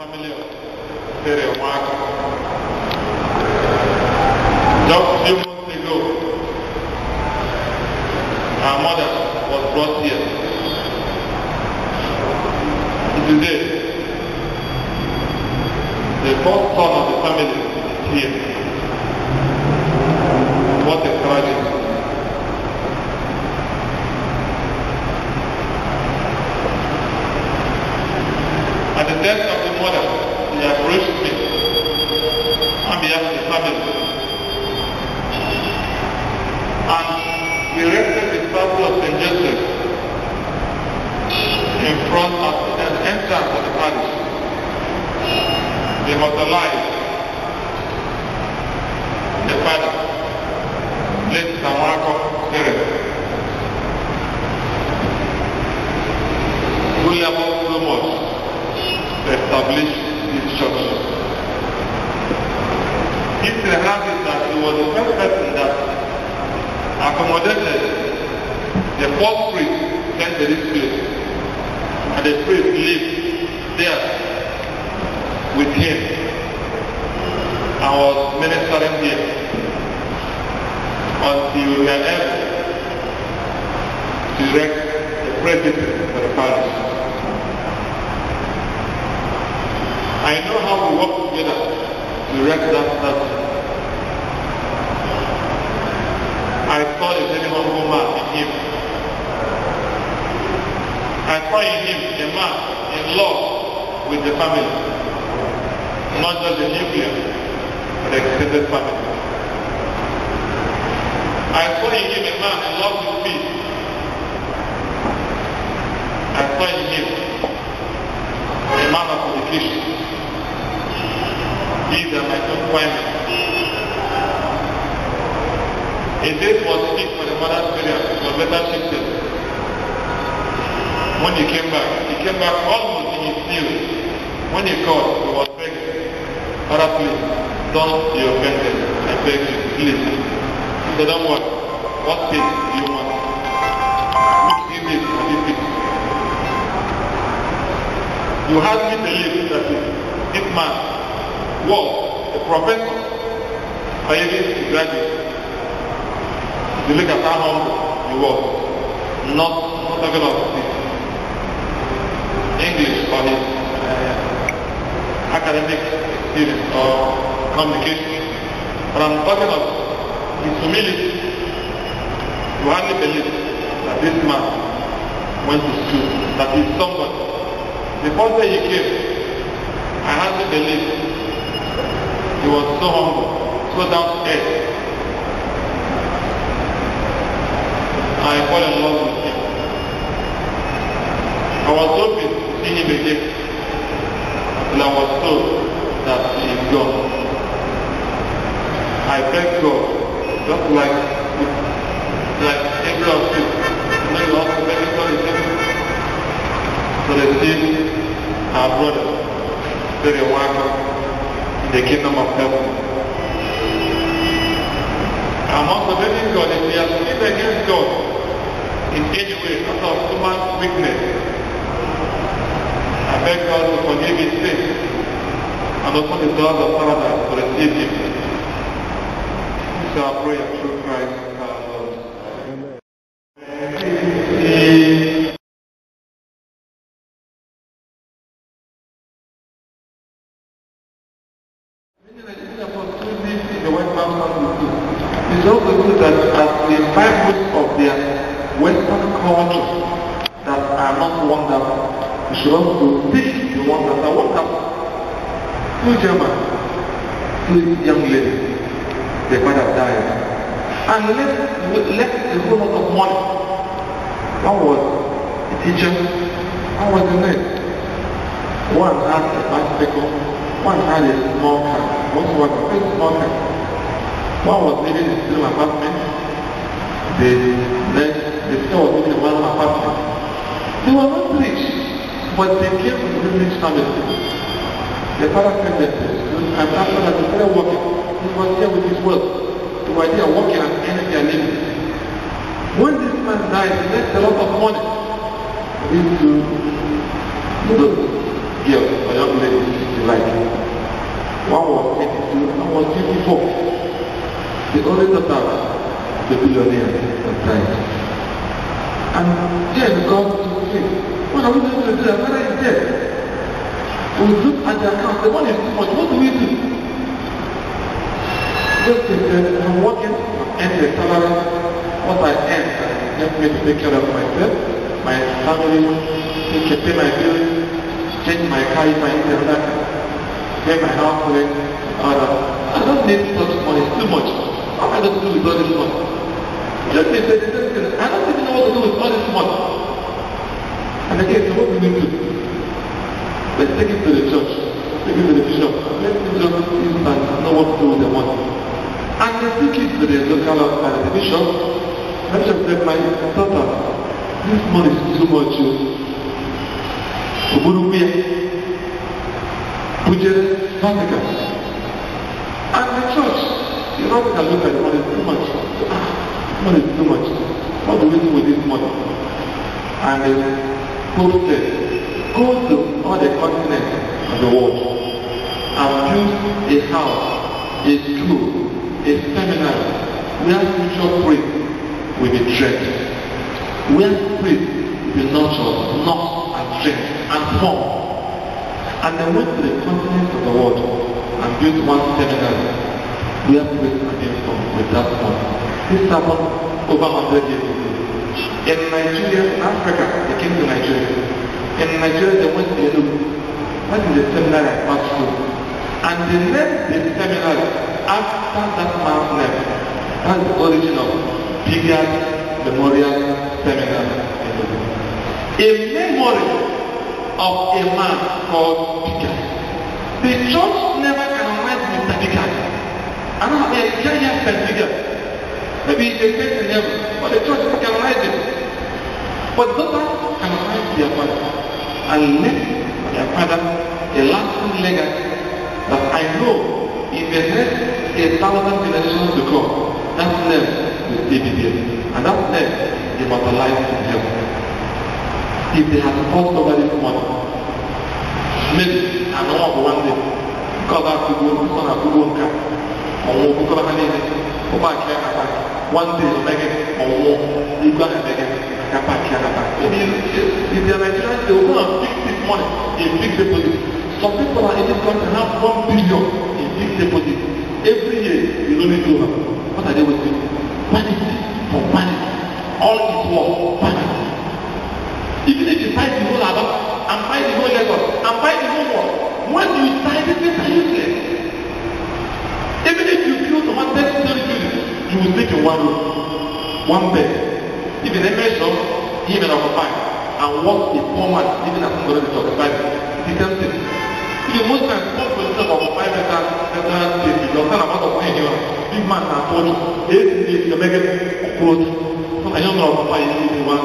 family of Tere Omaka. Just a few months ago, our mother was brought here. Today, the first son of the family is here. What a tragedy. At the death of the mother, he approached me on behalf of the family. And we erected the statue of St. Joseph in front of the entrance of the parish. They immortalized the father, late Samako Spirit, who labored so much to establish this church. History has it that he was the first person that accommodated the first priest sent to this place, and the priest lived there with him and was ministering here until we were able to erect the presbytery for the parish. I know how we work together to erect that statue. I saw a very humble man in him. I saw in him a man in love with the family, not just the nuclear, but the extended family. I saw in him a man in love with peace. I saw in him a man of education. These are my confinements. A date was fixed for the mother's burial. It was later shifted. When he came back almost in his field. When he called, he was begging, "Father, please, don't be offended. I beg you, please." He said, "Don't worry. What peace do you want? Which image have you picked? You hardly believe that this man was a professor or even a graduate. If you look at how humble he was, not talking of his English or his academic experience or communication, but I'm talking of his humility. You hardly believe that this man went to school, that he's somebody. The first day he came, I hardly believed. He was so humble, so down to earth. I fell in love with him. I was hoping to see him again, and I was told that he is gone. I begged God, just like every of you, you also begging God is able to receive our brother, very welcome in the kingdom of heaven. I'm also begging God, if he has sinned against God in any way, because of human weakness, I beg God to forgive his sins and open the doors of paradise to receive him. This is our prayer through Christ our Lord. Amen. It's also good that as the fabric of their Western culture that are not wonderful, we should also take the ones that are wonderful. Two German, two young ladies, their father died, and left a whole lot of money. One was a teacher, one was a nurse. One had a bicycle, one had a small car, one was a very small car. One was living in a single apartment. The second was living in one apartment. They were not rich, but they came from a rich family. The father sent them to school, and after that they started working. He was here with his wealth. They were there working and earning their living. When this man died, he left a lot of money into girl or young lady you like. One was 22, one was 24. They always thought the billionaire that died. And then God would say, what are we going to do? Their father is dead. We look at their account, the money is too much, what do we do? Just they said, I'm working, and the salary, what I earn, help me to take care of myself, my family, pay my bills, change my car if I need another car, pay my house rent, all that. I don't need such money, it's too much. What am I going to do with all this money? Just they said, I don't even know what to do with all this money. And again, so what do we do? Let's take it to the church, take it to the bishop, let the bishop use and know what to do with the money. And they took it to the local the bishop. The bishop said, my daughter, this money is too much. Uburukuya, Pujere, Vatican. And the church, the Vatican look at the money, too much. Money is too much. What do we do with this money? And the Pope said, go to all the continents of the world and build a house, a school, a seminary where future priests will be trained, where priests will be nurtured, and trained, and formed. And they went to the continents of the world and built one seminary where priests are being formed with that money. This happened over 100 years ago. In Nigeria, in Africa, they came to Nigeria. In Nigeria, they went to Enugu. That is the seminary I passed through. And they named the seminary after that man's name. That's the origin of Pigat Memorial Seminary. A memory of a man called Pigat. The church never canonized Mr. Pigat. I don't have a giant Pigat. Maybe they say in heaven, but the church canonized it. But daughters canonized their father and left their father a lasting legacy that I know in the next 1,000 generations to come, that name will still be there. And that name is immortalized in heaven. If they had crossed over this money, maybe I know of one day, because I could go to a good car, or go to a one day, you go and make it. If they are Nigerians, they will go and fix this money in big deposit. Some people are in this country have 1 billion in big deposit. Every year, you don't need to have. What are they waiting? Vanity for vanity. All is war, vanity. Even if you buy the whole Aba, and buy the whole Lagos, and buy the whole world, when you die, the things are useless. Even if you build 100 stories, you will sleep in one room, one bed. If in a measure, he may occupy, and what a poor man living at somebody to occupy, it becomes it. If the Muslims want to live occupy better space, you don't amount of money here. Big man has told you, you make it clothes. So I don't know occupy in one,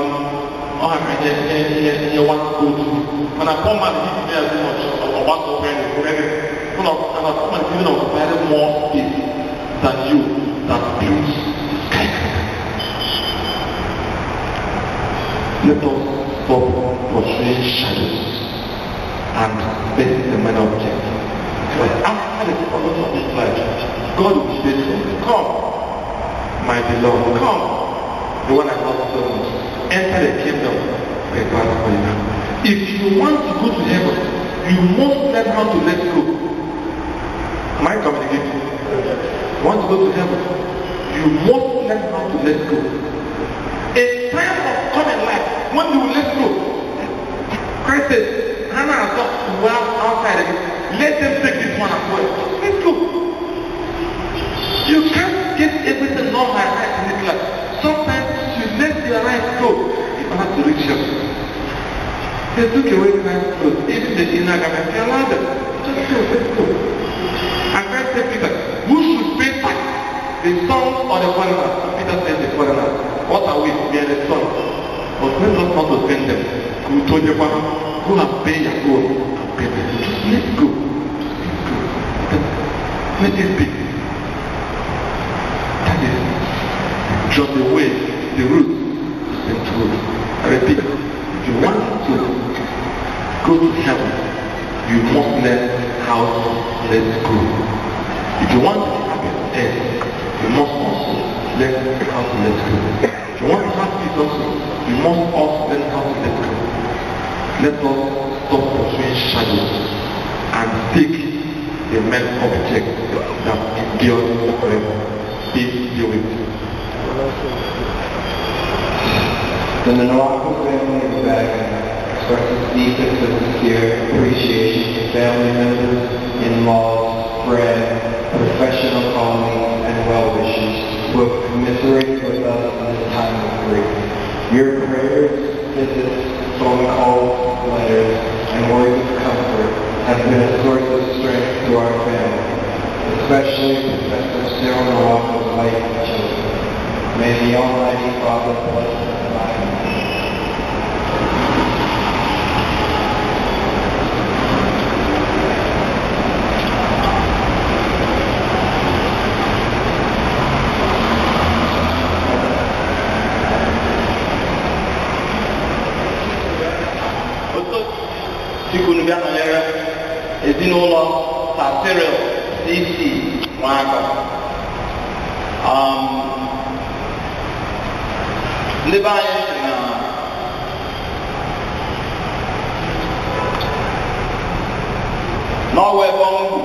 or I can one clothes. When a poor man lives there too much, or one of them, and a poor man living occupy more space than you that builds skyscraper. Let us stop portraying shadows and face the main object. But after the problems of this life, God will say to us, come, my beloved, come, the one I love so much, enter the kingdom prepared for you. If you want to go to heaven, you must learn how to let go. Am I communicating? You want to go to heaven, you must learn how to let go. A time of coming life, when you will let go, Christ says, Hannah has got to well outside again. Let them take this one as well. Let's go. You can't get everything on my right in this life. Sometimes you let your right go in order to reach you. They took away Christ's clothes, even the inner garment. They allowed them. Just go, let's go. And Christ said, Peter, who should pay tax? The son or the foreigner? Peter said the foreigner. What are we? We are the son. But let us not offend them. Who told you, go and pay your own and pay them. Just let's go. Let it be. That is just the way, the route is the truth. I repeat, if you want to go to heaven, you must learn how to let go. If you want to have it, then you must also learn how to let go. If you want to have peace also, you must also learn how to let go. Let us stop pursuing shadows and take the main object that endures forever. Peace be with you. The Nanawaku family of Vatican expresses deepest and sincere appreciation to family members, in-laws, friends, professional colleagues, and well-wishers who have commiserated with us in this time of grief. Your prayers, visits, phone calls, letters, and words of comfort have been a source of strength to our family, especially Professor Cyril Nanawaku's wife and children. May the Almighty Father bless and guide you. Chikunubia nọnyere ezinụlọ Cyril CC Nwaka. Ndị be anyị sị na n'ọwa ebe ọnwụ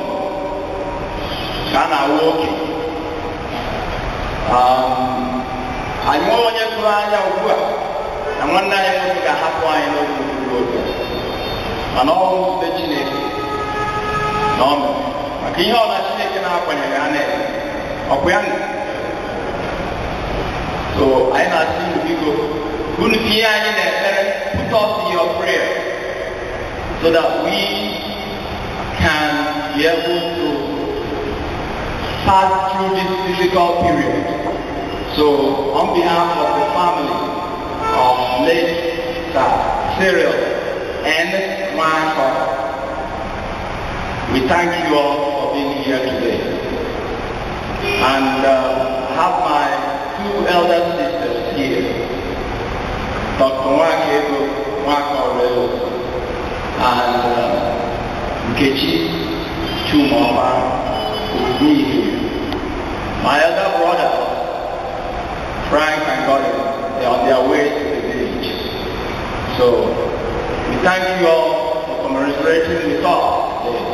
ka a na-awụ oke. Anyị nwe onye tụrụ anya ugbu a na nwanne anyị nwoke ga-ahapụ anyị n'oge ugbu oge. Mana ọ bụ site Chineke na ọ mere maka ihe ọla Chineke na-akwanyeghị a na-eme ọkwa ya. So anyị na-asị unu biko unu tinye anyị n'ekpere, put us in your prayer so that we can be able to pass through this difficult period. So on behalf of the family of late Cyril and Nwaka, we thank you all for being here today. And I have my two elder sisters here, Dr. Nwaka and Nkechi Chumoba with me here. My elder brother, Frank and Gordon, they are on their way to the village. So we thank you all for commiserating with us today.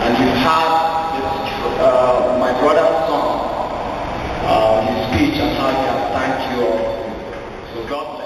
And you've had this, my brother's son, his speech and how he has thanked you all. So God